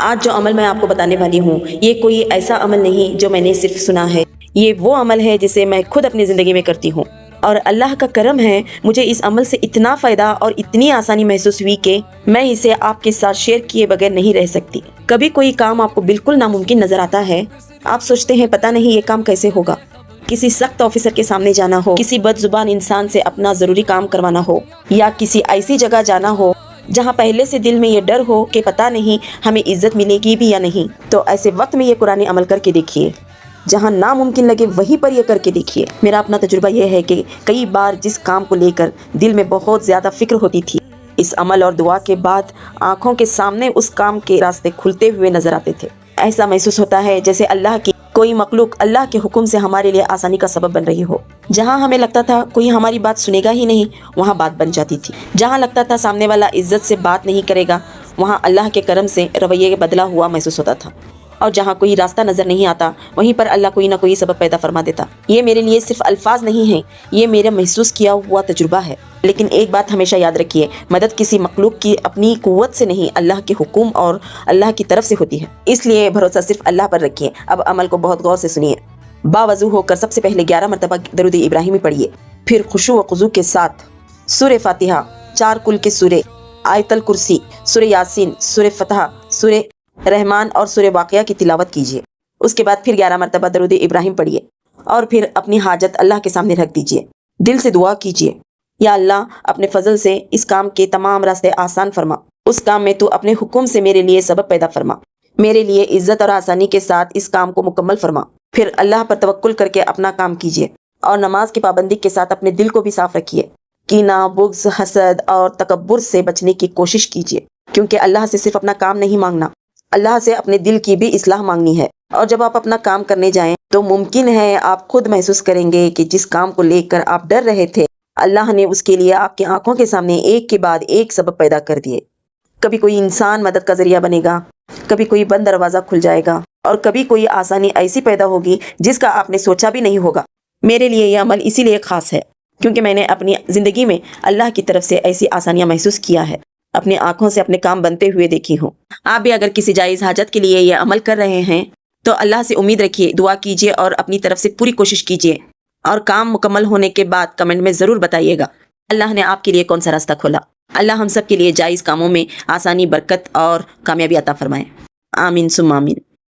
آج جو عمل میں آپ کو بتانے والی ہوں یہ کوئی ایسا عمل نہیں جو میں نے صرف سنا ہے، یہ وہ عمل ہے جسے میں خود اپنی زندگی میں کرتی ہوں، اور اللہ کا کرم ہے مجھے اس عمل سے اتنا فائدہ اور اتنی آسانی محسوس ہوئی کہ میں اسے آپ کے ساتھ شیئر کیے بغیر نہیں رہ سکتی۔ کبھی کوئی کام آپ کو بالکل ناممکن نظر آتا ہے، آپ سوچتے ہیں پتہ نہیں یہ کام کیسے ہوگا، کسی سخت آفیسر کے سامنے جانا ہو، کسی بد زبان انسان سے اپنا ضروری کام کروانا ہو، یا کسی ایسی جگہ جانا ہو جہاں پہلے سے دل میں یہ ڈر ہو کہ پتہ نہیں ہمیں عزت ملے گی بھی یا نہیں، تو ایسے وقت میں یہ قرآن عمل کر کے دیکھیے۔ جہاں ناممکن لگے وہیں پر یہ کر کے دیکھیے۔ میرا اپنا تجربہ یہ ہے کہ کئی بار جس کام کو لے کر دل میں بہت زیادہ فکر ہوتی تھی، اس عمل اور دعا کے بعد آنکھوں کے سامنے اس کام کے راستے کھلتے ہوئے نظر آتے تھے۔ ایسا محسوس ہوتا ہے جیسے اللہ کی کوئی مخلوق اللہ کے حکم سے ہمارے لیے آسانی کا سبب بن رہی ہو۔ جہاں ہمیں لگتا تھا کوئی ہماری بات سنے گا ہی نہیں، وہاں بات بن جاتی تھی۔ جہاں لگتا تھا سامنے والا عزت سے بات نہیں کرے گا، وہاں اللہ کے کرم سے رویے بدلا ہوا محسوس ہوتا تھا۔ اور جہاں کوئی راستہ نظر نہیں آتا، وہیں پر اللہ کوئی نہ کوئی سبب پیدا فرما دیتا۔ یہ میرے لیے صرف الفاظ نہیں ہیں، یہ میرا محسوس کیا ہوا تجربہ ہے۔ لیکن ایک بات ہمیشہ یاد رکھیے، مدد کسی مخلوق کی اپنی قوت سے نہیں، اللہ کے حکم اور اللہ کی طرف سے ہوتی ہے۔ اس لیے بھروسہ صرف اللہ پر رکھیے۔ اب عمل کو بہت غور سے سنیے۔ باوضو ہو کر سب سے پہلے 11 مرتبہ درود ابراہیمی پڑھیے، پھر خشوع و خضوع کے ساتھ سورہ فاتحہ، 4 کل کے سورے، آیت الکرسی، سورہ یاسین، سورہ فتح، سورہ رحمان اور سورہ واقعہ کی تلاوت کیجیے۔ اس کے بعد پھر 11 مرتبہ درود ابراہیم پڑھیے، اور پھر اپنی حاجت اللہ کے سامنے رکھ دیجیے۔ دل سے دعا کیجیے، یا اللہ اپنے فضل سے اس کام کے تمام راستے آسان فرما، اس کام میں تو اپنے حکم سے میرے لیے سبب پیدا فرما، میرے لیے عزت اور آسانی کے ساتھ اس کام کو مکمل فرما۔ پھر اللہ پر توکل کر کے اپنا کام کیجیے، اور نماز کی پابندی کے ساتھ اپنے دل کو بھی صاف رکھیے۔ کینہ، بغض، حسد اور تکبر سے بچنے کی کوشش کیجیے، کیونکہ اللہ سے صرف اپنا کام نہیں مانگنا، اللہ سے اپنے دل کی بھی اصلاح مانگنی ہے۔ اور جب آپ اپنا کام کرنے جائیں تو ممکن ہے آپ خود محسوس کریں گے کہ جس کام کو لے کر آپ ڈر رہے تھے، اللہ نے اس کے لیے آپ کی آنکھوں کے سامنے ایک کے بعد ایک سبب پیدا کر دیے۔ کبھی کوئی انسان مدد کا ذریعہ بنے گا، کبھی کوئی بند دروازہ کھل جائے گا، اور کبھی کوئی آسانی ایسی پیدا ہوگی جس کا آپ نے سوچا بھی نہیں ہوگا۔ میرے لیے یہ عمل اسی لیے خاص ہے کیونکہ میں نے اپنی زندگی میں اللہ کی طرف سے ایسی آسانیاں محسوس کیا ہے، اپنی آنکھوں سے اپنے کام بنتے ہوئے دیکھی ہوں۔ آپ بھی اگر کسی جائز حاجت کے لیے یہ عمل کر رہے ہیں تو اللہ سے امید رکھیے، دعا کیجیے اور اپنی طرف سے پوری کوشش کیجیے، اور کام مکمل ہونے کے بعد کمنٹ میں ضرور بتائیے گا اللہ نے آپ کے لیے کون سا راستہ کھولا۔ اللہ ہم سب کے لیے جائز کاموں میں آسانی، برکت اور کامیابی عطا فرمائے۔ آمین ثم آمین۔